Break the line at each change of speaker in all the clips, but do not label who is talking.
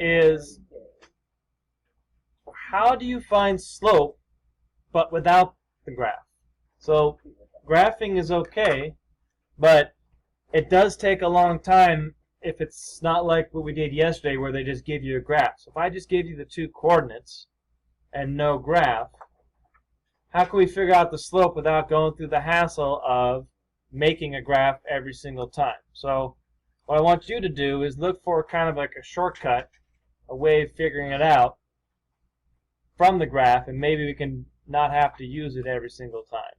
is how do you find slope but without the graph? So graphing is okay, but it does take a long time if it's not like what we did yesterday where they just give you a graph. So if I just give you the 2 coordinates and no graph, how can we figure out the slope without going through the hassle of making a graph every single time? So what I want you to do is look for kind of like a shortcut, a way of figuring it out from the graph, and maybe we can not have to use it every single time.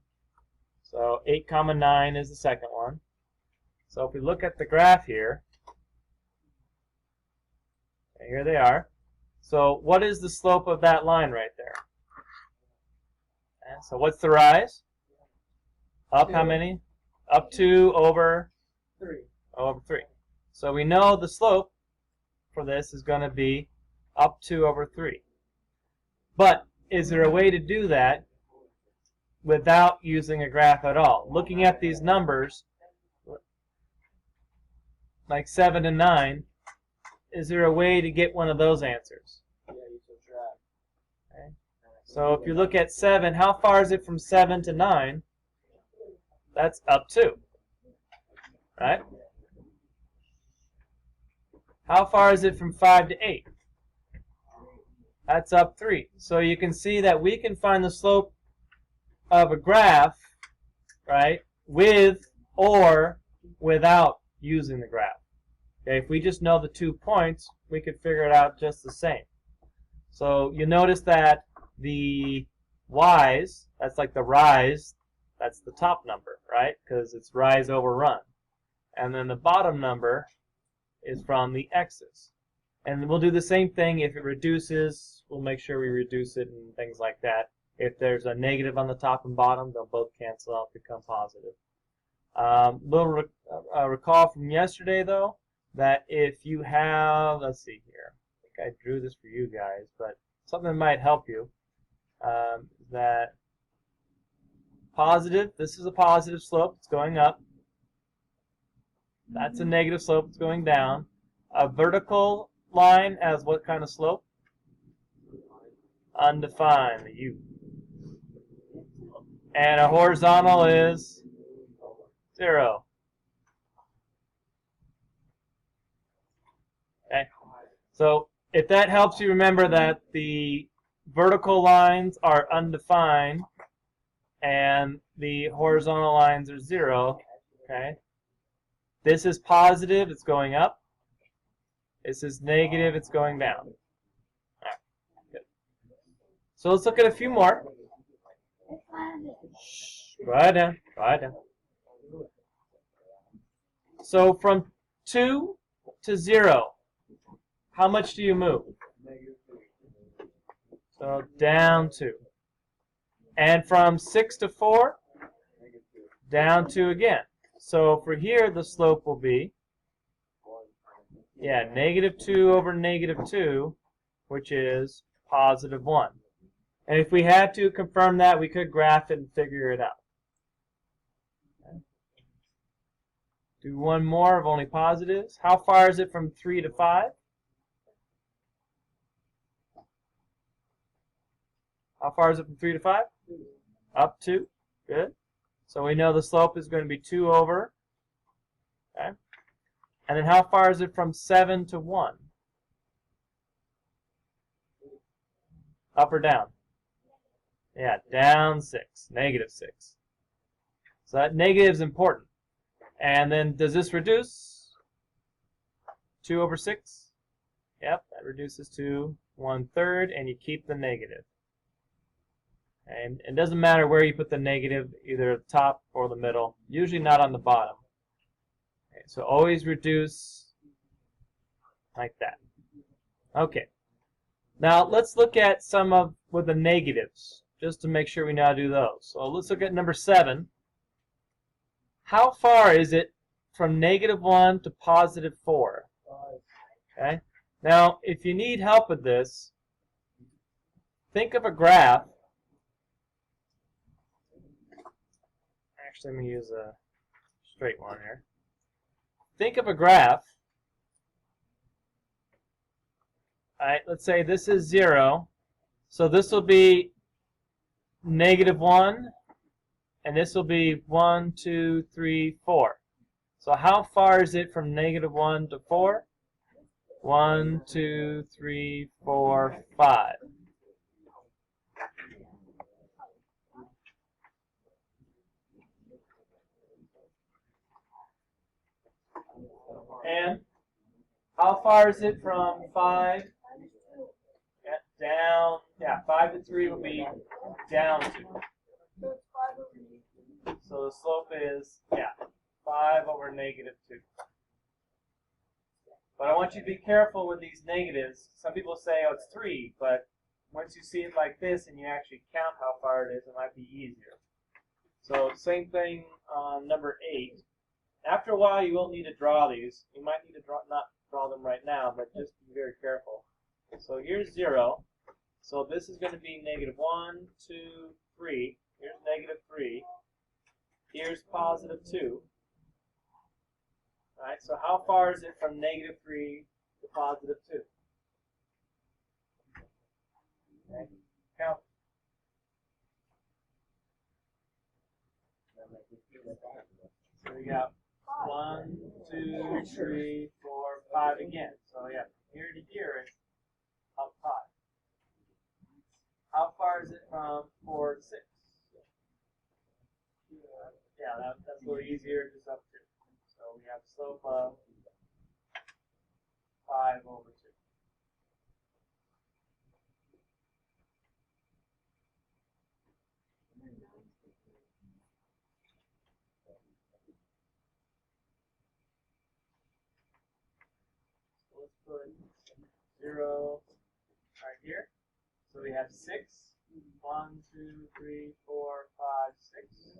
So 8, 9 is the second one. So if we look at the graph here, and here they are. So what is the slope of that line right there? And so what's the rise? Up how many? Up 2 over
3.
Over 3. So we know the slope for this is going to be up 2 over 3. But is there a way to do that without using a graph at all? Looking at these numbers, like 7 and 9, is there a way to get one of those answers?
Yeah, you subtract.
Okay. So if you look at 7, how far is it from 7 to 9? That's up 2. Right? How far is it from 5 to 8? That's up 3. So you can see that we can find the slope of a graph, right, with or without using the graph. Okay, if we just know the 2 points, we could figure it out just the same. So you notice that the y's, that's like the rise, that's the top number, right, because it's rise over run. And then the bottom number is from the x's. And we'll do the same thing if it reduces. We'll make sure we reduce it and things like that. If there's a negative on the top and bottom, they'll both cancel out, become positive. Little recall from yesterday, though, that if you have, let's see here, I think I drew this for you guys, but something that might help you, that positive, this is a positive slope, it's going up. That's a negative slope, it's going down. A vertical line has what kind of slope? Undefined, the U. And a horizontal is 0. Okay. So if that helps you remember that the vertical lines are undefined and the horizontal lines are 0, okay? This is positive, it's going up. This is negative, it's going down. All right. Good. So let's look at a few more. Quiet down, quiet down. So from 2 to 0, how much do you move? So down 2. And from 6 to 4, down 2 again. So for here, the slope will be, yeah, -2 over -2, which is +1. And if we had to confirm that, we could graph it and figure it out. Okay. Do one more of only positives. How far is it from 3 to 5? How far is it from 3 to 5? Up 2. Good. So we know the slope is going to be 2 over. Okay. And then how far is it from 7 to 1? Up or down? Yeah, down 6, -6. So that negative is important. And then does this reduce? 2 over 6? Yep, that reduces to 1/3, and you keep the negative. And it doesn't matter where you put the negative, either at the top or the middle, usually not on the bottom. Okay, so always reduce like that. Okay. Now let's look at some of with the negatives, just to make sure we know how to do those. So let's look at number 7. How far is it from -1 to +4? Okay. Now, if you need help with this, think of a graph. Actually, let me use a straight one here. Think of a graph All right, let's say this is 0. So this will be -1, and this will be 1, 2, 3, 4. So how far is it from -1 to 4? 1, 2, 3, 4, 5. And how far is it from 5 down? Yeah, 5 to 3 will be down 2. So the slope is, yeah, 5 over -2. But I want you to be careful with these negatives. Some people say, oh, it's 3, but once you see it like this and you actually count how far it is, it might be easier. So same thing on number 8. After a while, you will need to draw these. You might need to not draw them right now, but just be very careful. So here's 0. So this is going to be -1, 2, 3. Here's -3. Here's +2. All right, so how far is it from -3 to +2? Okay. Count. So we got 1, 2, 3, 4, 5 again. So yeah, here to here is up 5. How far is it from 4 to 6? Yeah, that's a little easier, just up 2. So we have a slope of 5 over 2. So let's put 0 right here. So we have 6. 1, 2, 3, 4, 5, 6.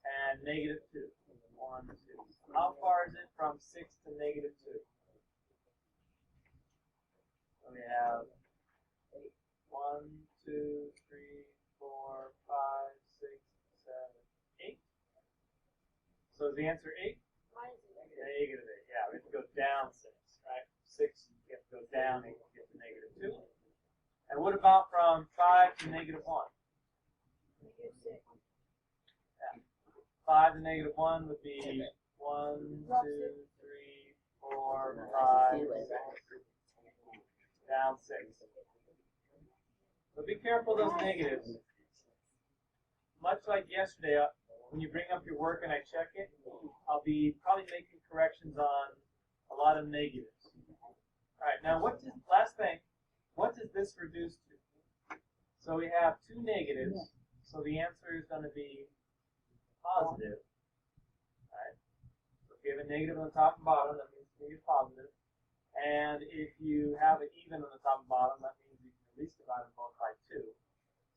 And -2. 1, 2. How far is it from 6 to -2? So we have 1, 2, 3, 4, 5, 6, 7, 8. So is the answer 8? -8. Yeah, we have to go down 6, right? 6, you have to go down 8 to get to -2. And what about from 5 to -1? Yeah. 5 to -1 would be 1, 2, 3, 4, 5, 6. Down 6. So be careful of those negatives. Much like yesterday, when you bring up your work and I check it, I'll be probably making corrections on a lot of negatives. All right, now last thing, what does this reduce to? So we have 2 negatives, so the answer is going to be positive. All right. So if you have a negative on the top and bottom, that means it's going to be positive. And if you have an even on the top and bottom, that means you can at least divide them both by 2.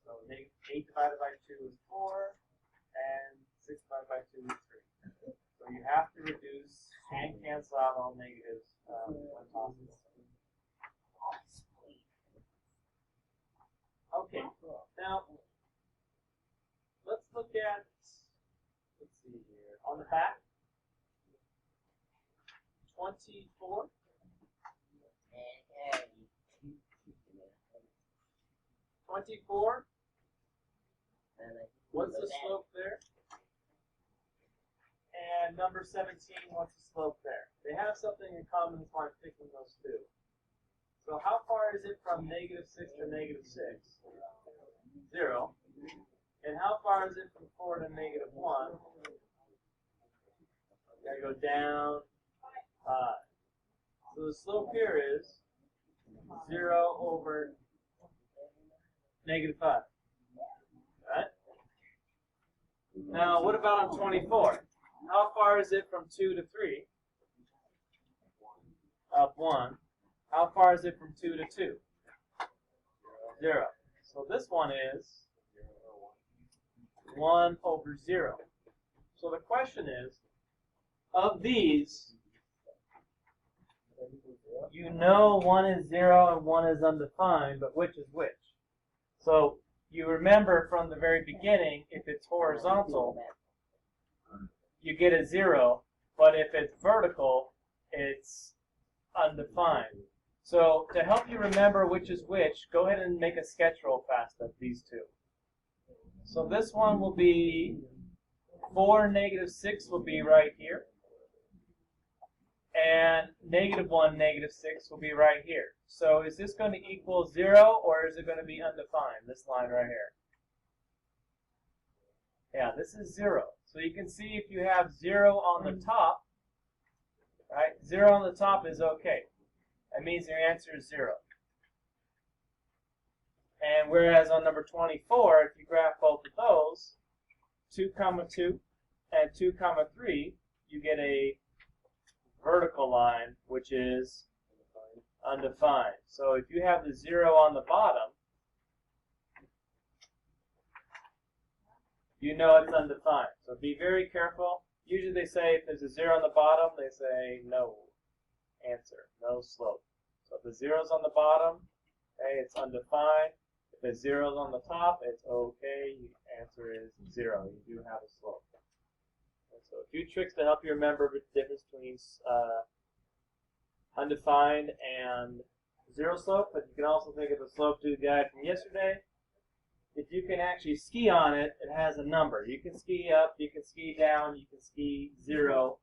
So 8 divided by 2 is 4, and 6 divided by 2 is 3. So you have to reduce and cancel out all negatives when possible. Okay, now let's look at, let's see here, on the back, 24. 24. What's the slope there? And number 17, what's the slope there? They have something in common, that's why I'm picking those two. So how far is it from -6 to -6? 0. And how far is it from 4 to -1? Gotta go down 5. So the slope here is 0 over -5. Right? Now, what about on 24? How far is it from 2 to 3? Up 1. How far is it from 2 to 2? 0. So this one is 1 over 0. So the question is, of these, you know one is 0 and one is undefined, but which is which? So you remember from the very beginning, if it's horizontal, you get a 0, but if it's vertical, it's undefined. So to help you remember which is which, go ahead and make a sketch real fast of these two. So this one will be 4, -6 will be right here. And -1, -6 will be right here. So is this going to equal 0 or is it going to be undefined, this line right here? Yeah, this is 0. So you can see if you have 0 on the top, right? 0 on the top is okay. That means your answer is 0. And whereas on number 24, if you graph both of those, 2, 2 and 2, 3, you get a vertical line, which is undefined. So if you have the 0 on the bottom, you know it's undefined. So be very careful. Usually they say if there's a 0 on the bottom, they say no answer, no slope. So if the 0's on the bottom, okay, it's undefined. If the 0's on the top, it's okay. The answer is 0. You do have a slope. So a few tricks to help you remember the difference between undefined and 0 slope, but you can also think of the slope due guide from yesterday. If you can actually ski on it, it has a number. You can ski up, you can ski down, you can ski 0.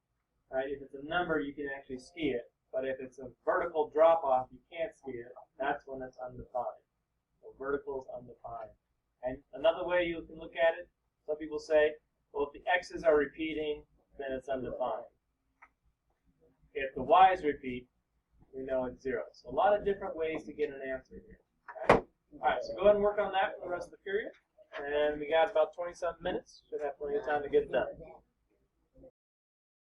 Right? If it's a number, you can actually ski it. But if it's a vertical drop-off, you can't ski it. That's when it's undefined. So vertical is undefined. And another way you can look at it, some people say, well, if the x's are repeating, then it's undefined. If the y's repeat, we know it's 0. So a lot of different ways to get an answer here. Okay? All right, so go ahead and work on that for the rest of the period. And we got about 27 minutes. Should have plenty of time to get it done.